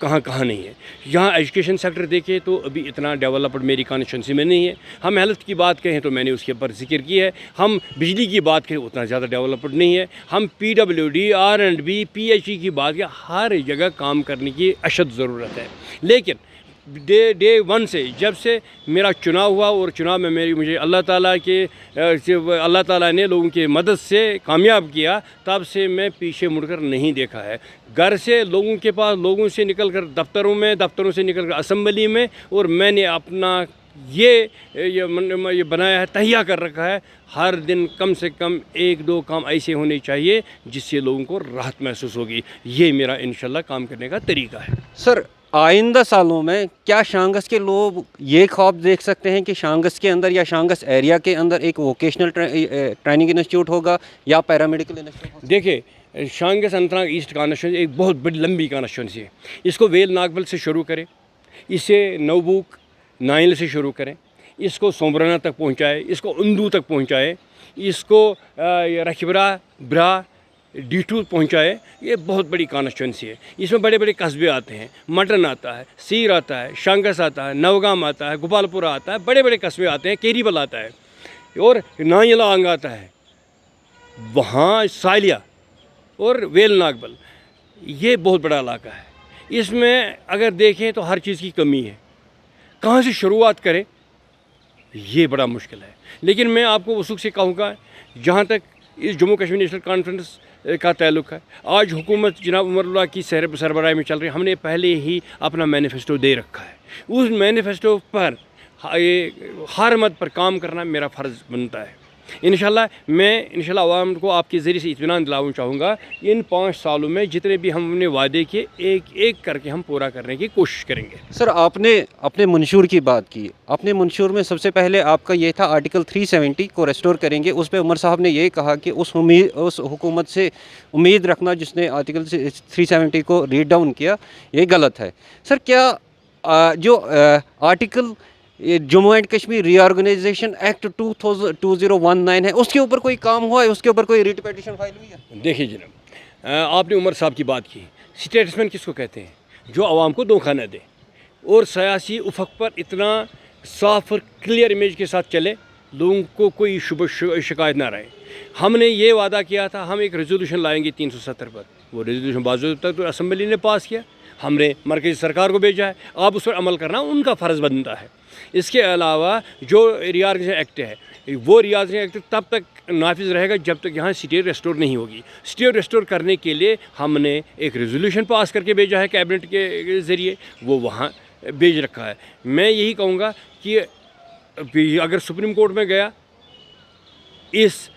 کہاں کہاں نہیں ہے. یہاں ایجوکیشن سیکٹر دیکھیں تو ابھی اتنا ڈیولپڈ میری کانسٹیچوئنسی میں نہیں ہے. ہم ہیلتھ کی بات کہیں تو میں نے اس کے اوپر ذکر کی ہے. ہم بجلی کی بات کریں اتنا زیادہ ڈیولپڈ نہیں ہے. ہم PWD R&B PHE کی بات کریں, ہر جگہ کام کرنے کی اشد ضرورت ہے. لیکن ڈے ون سے جب سے میرا چناؤ ہوا اور چناؤ میں مجھے اللہ تعالیٰ نے لوگوں کی مدد سے کامیاب کیا, تب سے میں پیچھے مڑ کر نہیں دیکھا ہے. گھر سے لوگوں کے پاس, لوگوں سے نکل کر دفتروں سے نکل کر اسمبلی میں, اور میں نے اپنا یہ بنایا ہے, تہیا کر رکھا ہے, ہر دن کم سے کم 1-2 کام ایسے ہونے چاہیے جس سے لوگوں کو راحت محسوس ہوگی. یہ میرا انشاءاللہ کام کرنے کا طریقہ ہے. سر آئندہ سالوں میں کیا شانگس کے لوگ یہ خواب دیکھ سکتے ہیں کہ شانگس کے اندر یا شانگس ایریا کے اندر ایک ووکیشنل ٹریننگ انسٹیٹیوٹ ہوگا یا پیرامیڈیکل انسٹیٹیوٹ ہوگا؟ دیکھیں, شانگس اننت ناگ ایسٹ کانسٹیچوئنسی ایک بہت بڑی لمبی کانسٹیچوئنسی ہے. اس کو ویل ناگبل سے شروع کریں, اسے نوبوک نائل سے شروع کریں, اس کو سومبرنا تک پہنچائے, اس کو اندو تک پہنچائے, اس کو رکھبرا برا D2 پہنچائے. یہ بہت بڑی کانسٹیچوئنسی ہے. اس میں بڑے بڑے قصبے آتے ہیں, مٹن آتا ہے, سیر آتا ہے, شانگس آتا ہے, نوگام آتا ہے, گوپال پورہ آتا ہے, بڑے بڑے قصبے آتے ہیں, کیریبل آتا ہے, اور نائلانگ آتا ہے, وہاں سالیہ اور ویل ناگبل. یہ بہت بڑا علاقہ ہے. اس میں اگر دیکھیں تو ہر چیز کی کمی ہے. کہاں سے شروعات کریں یہ بڑا مشکل ہے. لیکن میں آپ کو وثوق سے کہوں گا, جہاں تک اس جموں کشمیر نیشنل کانفرنس کا تعلق ہے, آج حکومت جناب عمر اللہ کی سربراہی میں چل رہی ہے. ہم نے پہلے ہی اپنا مینیفیسٹو دے رکھا ہے. اس مینیفیسٹو پر ہر مد پر کام کرنا میرا فرض بنتا ہے. انشاءاللہ عوام کو آپ کے ذریعے سے اطمینان دلانا چاہوں گا. ان 5 سالوں میں جتنے بھی ہم نے وعدے کیے ایک ایک کر کے ہم پورا کرنے کی کوشش کریں گے. سر آپ نے اپنے منشور کی بات کی. اپنے منشور میں سب سے پہلے آپ کا یہ تھا آرٹیکل 370 کو ریسٹور کریں گے. اس پہ عمر صاحب نے یہ کہا کہ اس حکومت سے امید رکھنا جس نے آرٹیکل 370 کو ریڈ ڈاؤن کیا, یہ غلط ہے. سر کیا جو article Jammu and Kashmir reorganisation act 2019 ہے, اس کے اوپر کوئی کام ہوا ہے, اس کے اوپر کوئی ریٹ پیٹیشن فائل ہوئی ہے؟ دیکھیے جناب, آپ نے عمر صاحب کی بات کی. اسٹیٹسمین کس کو کہتے ہیں؟ جو عوام کو دھوکہ نہ دے اور سیاسی افق پر اتنا صاف اور کلیئر امیج کے ساتھ چلے, لوگوں کو کوئی شکایت نہ رہے. ہم نے یہ وعدہ کیا تھا ہم ایک ریزولوشن لائیں گے 370 پر. وہ ریزولوشن باضابطہ تو اسمبلی نے پاس کیا, ہم نے مرکزی سرکار کو بھیجا ہے. آپ اس پر عمل کرنا ان کا فرض بنتا ہے. اس کے علاوہ جو ری آرگنائزیشن ایکٹ ہے, وہ ری آرگنائزیشن ایکٹ تب تک نافذ رہے گا جب تک یہاں اسٹیٹ ریسٹور نہیں ہوگی. اسٹیٹ ریسٹور کرنے کے لیے ہم نے ایک ریزولوشن پاس کر کے بھیجا ہے کیبنٹ کے ذریعے, وہ وہاں بھیج رکھا ہے. میں یہی کہوں گا کہ اگر سپریم کورٹ میں گیا اس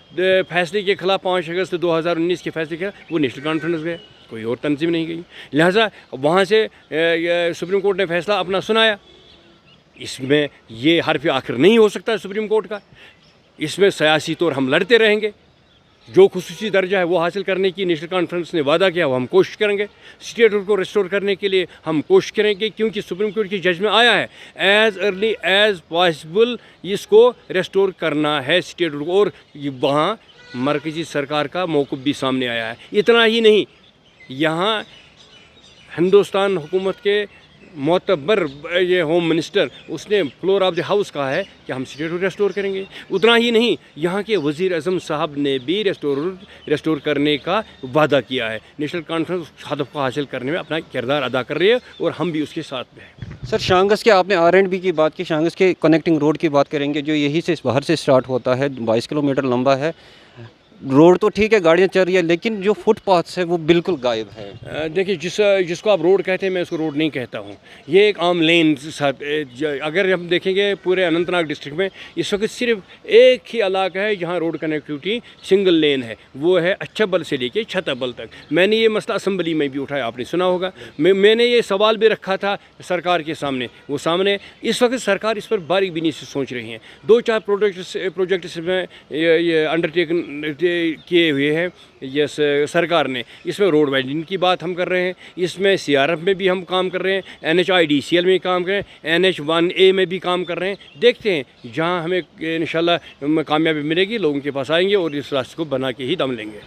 فیصلے کے خلاف 5 اگست 2019 کے فیصلے کے خلاف, وہ نیشنل کانفرنس گیا, کوئی اور تنظیم نہیں گئی. لہٰذا وہاں سے سپریم کورٹ نے فیصلہ اپنا سنایا. اس میں یہ حرف آخر نہیں ہو سکتا سپریم کورٹ کا. اس میں سیاسی طور ہم لڑتے رہیں گے. جو خصوصی درجہ ہے وہ حاصل کرنے کی نیشنل کانفرنس نے وعدہ کیا, وہ ہم کوشش کریں گے. اسٹیٹ کو ریسٹور کرنے کے لیے ہم کوشش کریں گے, کیونکہ سپریم کورٹ کی جج میں آیا ہے ایز ارلی ایز پاسبل اس کو ریسٹور کرنا ہے اسٹیٹ کو. اور وہاں مرکزی سرکار کا موقف بھی سامنے آیا ہے. اتنا ہی نہیں, یہاں ہندوستان حکومت کے معتبر یہ ہوم منسٹر, اس نے فلور آف دی ہاؤس کہا ہے کہ ہم اسٹیٹ کو ریسٹور کریں گے. اتنا ہی نہیں, یہاں کے وزیر اعظم صاحب نے بھی ریسٹور کرنے کا وعدہ کیا ہے. نیشنل کانفرنس ہدف کو حاصل کرنے میں اپنا کردار ادا کر رہی ہے اور ہم بھی اس کے ساتھ میں ہیں. سر شانگس کے آپ نے R&B کی بات کی, شانگس کے کنیکٹنگ روڈ کی بات کریں گے جو یہی سے باہر سے سٹارٹ ہوتا ہے, 22 کلومیٹر لمبا ہے. روڈ تو ٹھیک ہے, گاڑیاں چل رہی ہے, لیکن جو فٹ پاتھس ہے وہ بالکل غائب ہے. دیکھیے جس کو آپ روڈ کہتے ہیں, میں اس کو روڈ نہیں کہتا ہوں. یہ ایک عام لین. اگر ہم دیکھیں گے پورے اننت ناگ ڈسٹرکٹ میں اس وقت صرف ایک ہی علاقہ ہے جہاں روڈ کنیکٹیوٹی سنگل لین ہے, وہ ہے اچھبل سے لے کے چھتابل تک. میں نے یہ مسئلہ اسمبلی میں بھی اٹھایا, آپ نے سنا ہوگا. میں نے یہ سوال بھی رکھا تھا سرکار کے سامنے, وہ سامنے. اس وقت سرکار اس پر باریک بینی سے سوچ رہی ہیں. 2-4 پروجیکٹس میں یہ انڈرٹیکن کیے ہوئے ہیں یس سرکار نے. اس میں روڈ وائڈنگ کی بات ہم کر رہے ہیں, اس میں CRF میں بھی ہم کام کر رہے ہیں, NHIDCL میں کام کر رہے ہیں, NH1A میں بھی کام کر رہے ہیں. دیکھتے ہیں جہاں ہمیں انشاءاللہ کامیابی ملے گی, لوگوں کے پاس آئیں گے اور اس راستے کو بنا کے ہی دم لیں گے.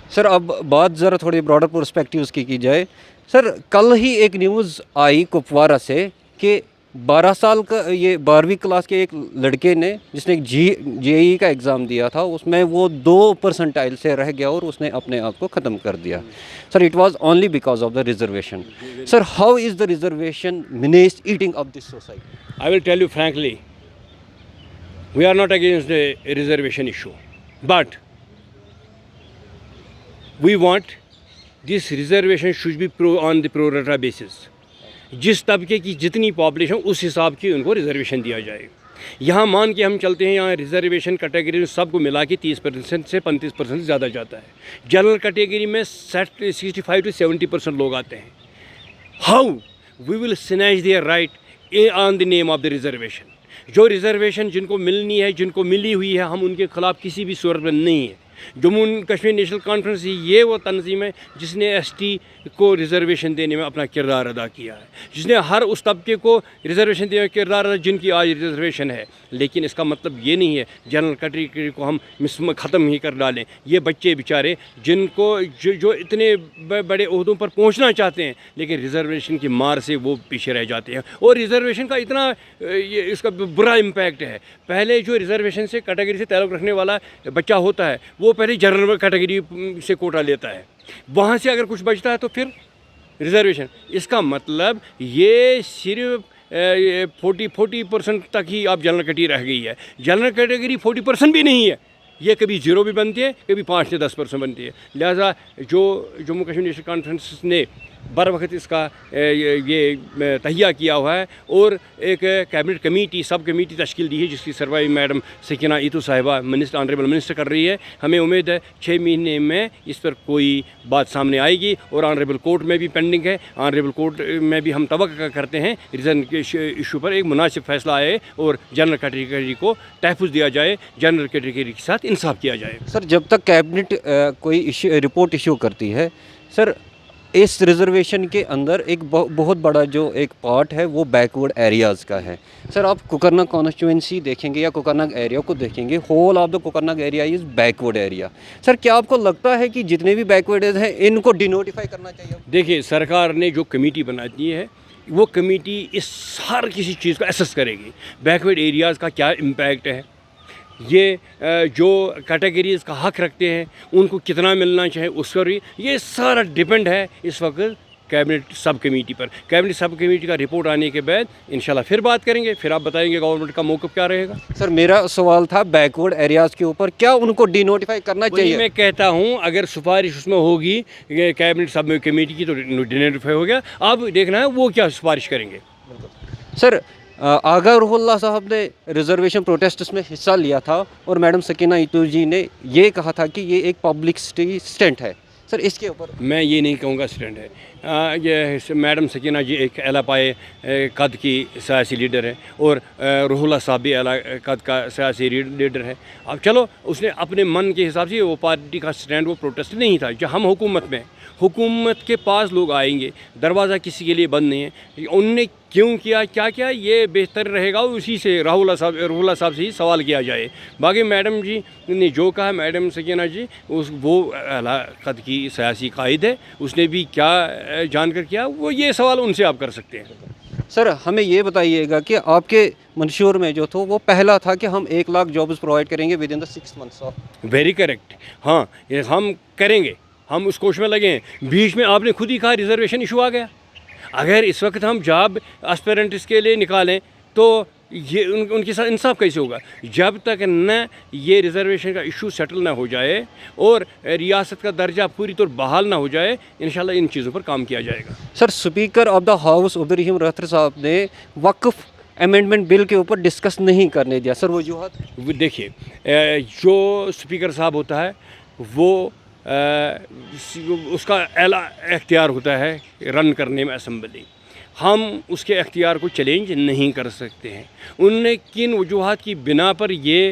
سر اب بات ذرا تھوڑی براڈر پرسپیکٹیوز کی جائے. سر کل ہی ایک نیوز آئی کپوارہ سے کہ 12 سال کا یہ 12ویں کلاس کے ایک لڑکے نے جس نے جے ای کا ایگزام دیا تھا اس میں وہ 2% سے رہ گیا اور اس نے اپنے آپ کو ختم کر دیا. Sir it was only because of the reservation. Sir how is the reservation manage eating of this society? I will tell you frankly, we are not against the reservation issue, but we want this reservation should be on the pro rata basis. جس طبقے کی جتنی population اس حساب کی ان کو reservation دیا جائے. یہاں مان کے ہم چلتے ہیں یہاں ریزرویشن کیٹیگری سب کو ملا کے 30% سے 35% زیادہ جاتا ہے. جنرل کیٹیگری میں 65 to 70% لوگ آتے ہیں. How we will snatch their right on the name of the reservation. جو ریزرویشن جن کو ملنی ہے جن کو ملی ہوئی ہے ہم ان کے خلاف کسی بھی صورت میں نہیں ہیں. جموں کشمیر نیشنل کانفرنس یہ وہ تنظیم ہے جس نے ایس ٹی کو ریزرویشن دینے میں اپنا کردار ادا کیا ہے, جس نے ہر اس طبقے کو ریزرویشن دینے کا کردار ادا جن کی آج ریزرویشن ہے. لیکن اس کا مطلب یہ نہیں ہے جنرل کیٹیگری کو ہم ختم ہی کر ڈالیں. یہ بچے بیچارے جن کو جو اتنے بڑے عہدوں پر پہنچنا چاہتے ہیں لیکن ریزرویشن کی مار سے وہ پیچھے رہ جاتے ہیں. اور ریزرویشن کا اتنا اس کا برا امپیکٹ ہے. پہلے جو ریزرویشن سے کیٹیگری سے تعلق رکھنے والا بچہ ہوتا ہے وہ پہلے جنرل کیٹیگری سے کوٹا لیتا ہے, وہاں سے اگر کچھ بچتا ہے تو پھر ریزرویشن. اس کا مطلب یہ صرف 40% تک ہی آپ جنرل کیٹیگری رہ گئی ہے. جنرل کیٹیگری 40% بھی نہیں ہے, یہ کبھی 0 بھی بنتی ہے کبھی 5 سے 10% بنتی ہے. لہٰذا جو جموں کشمیر نیشنل کانفرنس نے بر وقت اس کا یہ تہیہ کیا ہوا ہے اور ایک کیبنٹ کمیٹی سب کمیٹی تشکیل دی ہے جس کی سربراہی میڈم سکینہ ایتو صاحبہ آنریبل منسٹر کر رہی ہے. ہمیں امید ہے 6 مہینے میں اس پر کوئی بات سامنے آئے گی اور آنریبل کورٹ میں بھی پینڈنگ ہے. آنریبل کورٹ میں بھی ہم توقع کرتے ہیں ریزن کے ایشو پر ایک مناسب فیصلہ آئے اور جنرل کیٹیگری کو تحفظ دیا جائے, جنرل کیٹیگری کے ساتھ انصاف کیا جائے. سر جب تک کیبنٹ کوئی رپورٹ ایشو کرتی ہے سر اس ریزرویشن کے اندر ایک بہت بڑا جو ایک پارٹ ہے وہ بیکورڈ ایریاز کا ہے. سر آپ کوکرناگ کانسٹیچوئنسی دیکھیں گے یا کوکرناگ ایریا کو دیکھیں گے, whole of the Kokernag area is backward area. Sir کیا آپ کو لگتا ہے کہ جتنے بھی بیکورڈ ہیں ان کو ڈینوٹیفائی کرنا چاہیے؟ دیکھیے سرکار نے جو کمیٹی بناتی ہے وہ کمیٹی اس ہر کسی چیز کو ایسس کرے گی. بیکورڈ ایریاز کا کیا امپیکٹ ہے, یہ جو کیٹیگریز کا حق رکھتے ہیں ان کو کتنا ملنا چاہے اس پر بھی یہ سارا ڈپینڈ ہے اس وقت کیبنٹ سب کمیٹی پر. کیبنٹ سب کمیٹی کا رپورٹ آنے کے بعد انشاءاللہ پھر بات کریں گے, پھر آپ بتائیں گے گورنمنٹ کا موقف کیا رہے گا. سر میرا سوال تھا بیکورڈ ایریاز کے اوپر, کیا ان کو ڈینوٹیفائی کرنا چاہیے؟ میں کہتا ہوں اگر سفارش اس میں ہوگی کیبنٹ سب کمیٹی کی تو ڈینوٹیفائی ہو گیا. اب دیکھنا ہے وہ کیا سفارش کریں گے. سر آغا روح اللہ صاحب نے ریزرویشن پروٹیسٹس میں حصہ لیا تھا اور میڈم سکینہ ایتو جی نے یہ کہا تھا کہ یہ ایک پبلسٹی اسٹنٹ ہے. سر اس کے اوپر میں یہ نہیں کہوں گا اسٹنٹ ہے. یہ میڈم سکینہ جی ایک اعلیٰ پائے قد کی سیاسی لیڈر ہے اور روح اللہ صاحب بھی اعلیٰ قد کا سیاسی لیڈر ہے. اب چلو اس نے اپنے من کے حساب سے وہ پارٹی کا اسٹینڈ وہ پروٹیسٹ نہیں تھا. جو ہم حکومت میں حکومت کے پاس لوگ آئیں گے, دروازہ کسی کے لیے بند نہیں ہے. ان نے کیوں کیا کیا کیا یہ بہتر رہے گا اسی سے روح اللہ صاحب سے ہی سوال کیا جائے. باقی میڈم جی نے جو کہا, میڈم سکینہ جی وہ اعلیٰ قد کی سیاسی قائد ہے, اس نے بھی کیا جان کر کیا وہ یہ سوال ان سے آپ کر سکتے ہیں. سر ہمیں یہ بتائیے گا کہ آپ کے منشور میں جو تھا وہ پہلا تھا کہ ہم 1 لاکھ جابز پرووائڈ کریں گے with in the 6 months of. Very correct. ہاں ہم کریں گے, ہم اس کوشش میں لگے ہیں. بیچ میں آپ نے خود ہی کہا ریزرویشن ایشو آ گیا. اگر اس وقت ہم جاب اسپیرنٹس کے لیے نکالیں تو یہ ان کے ساتھ انصاف کیسے ہوگا جب تک نہ یہ ریزرویشن کا ایشو سیٹل نہ ہو جائے اور ریاست کا درجہ پوری طور بحال نہ ہو جائے. انشاءاللہ ان چیزوں پر کام کیا جائے گا. Sir speaker of the house Abdul Rahim Rather صاحب نے وقف امینڈمنٹ بل کے اوپر ڈسکس نہیں کرنے دیا. سر وجوہات دیکھیے, جو اسپیکر صاحب ہوتا ہے وہ اس کا اعلیٰ اختیار ہوتا ہے رن کرنے میں اسمبلی. ہم اس کے اختیار کو چیلنج نہیں کر سکتے ہیں. ان نے کن وجوہات کی بنا پر یہ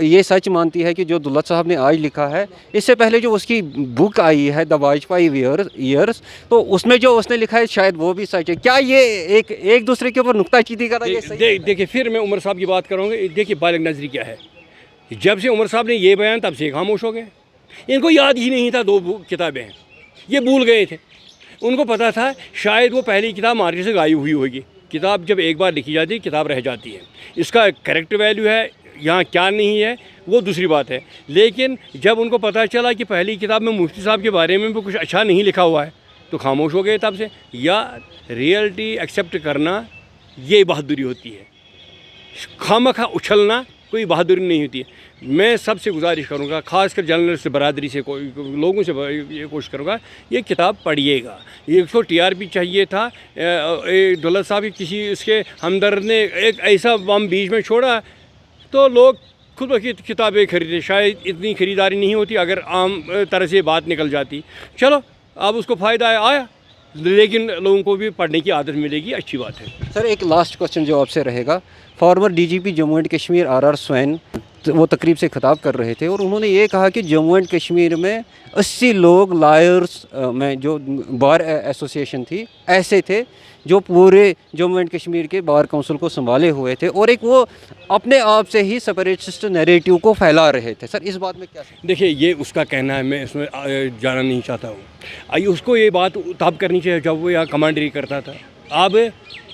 یہ سچ مانتی ہے کہ جو دولت صاحب نے آج لکھا ہے، اس سے پہلے جو اس کی بک آئی ہے دا واجپئی ایئرس، تو اس میں جو اس نے لکھا ہے شاید وہ بھی سچ ہے. کیا یہ ایک دوسرے کے اوپر نکتہ چینی کر رہا ہے؟ یہ صحیح ہے؟ دیکھیے پھر میں عمر صاحب کی بات کروں گا. دیکھیے بالغ نظری کیا ہے. جب سے عمر صاحب نے یہ بیان تب سے خاموش ہو گئے. ان کو یاد ہی نہیں تھا 2 کتابیں ہیں، یہ بھول گئے تھے. ان کو پتہ تھا شاید وہ پہلی کتاب مارکیٹ سے غائب ہوئی ہوگی. کتاب جب ایک بار لکھی جاتی ہے کتاب رہ جاتی ہے. اس کا کریکٹ ویلیو ہے یہاں کیا نہیں ہے وہ دوسری بات ہے. لیکن جب ان کو پتہ چلا کہ پہلی کتاب میں مفتی صاحب کے بارے میں بھی کچھ اچھا نہیں لکھا ہوا ہے تو خاموش ہو گئے تب سے. یا ریئلٹی ایکسیپٹ کرنا یہ بہادری ہوتی ہے. خامخواہ اچھلنا کوئی بہادری نہیں ہوتی ہے. میں سب سے گزارش کروں گا، خاص کر جرنلسٹ برادری سے لوگوں سے یہ کوشش کروں گا یہ کتاب پڑھیے گا. یہ اس کو TRP چاہیے تھا. دولت صاحب کسی اس کے ہمدرد نے ایک ایسا بم بیچ میں چھوڑا تو لوگ خود بخود کتابیں خریدے. شاید اتنی خریداری نہیں ہوتی اگر عام طرح سے بات نکل جاتی. چلو اب اس کو فائدہ آیا لیکن لوگوں کو بھی پڑھنے کی عادت ملے گی، اچھی بات ہے. سر ایک لاسٹ کوشچن جو آپ سے رہے گا. Former DGP Jammu and Kashmir RR Swain وہ تقریب سے خطاب کر رہے تھے اور انہوں نے یہ کہا کہ جموں اینڈ کشمیر میں 80 لوگ لائرز میں جو بار ایسوسیشن تھی ایسے تھے جو پورے جموں اینڈ کشمیر کے بار کونسل کو سنبھالے ہوئے تھے اور ایک وہ اپنے آپ سے ہی سپریٹسٹ نیریٹیو کو پھیلا رہے تھے. سر اس بات میں کیا سر؟ دیکھیے یہ اس کا کہنا ہے، میں اس میں جانا نہیں چاہتا ہوں. اس کو یہ بات تب کرنی چاہیے جب وہ یہاں کمانڈری کرتا تھا. اب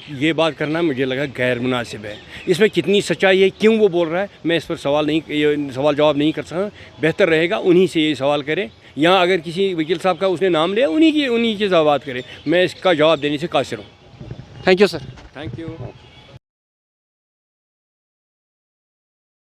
یہ بات کرنا مجھے لگا غیر مناسب ہے. اس میں کتنی سچائی ہے، کیوں وہ بول رہا ہے، میں اس پر سوال جواب نہیں کر سکتا. بہتر رہے گا انہی سے یہ سوال کرے. یہاں اگر کسی وکیل صاحب کا اس نے نام لیا انہی کی جوابات کرے. میں اس کا جواب دینے سے قاصر ہوں. Thank you sir. Thank you.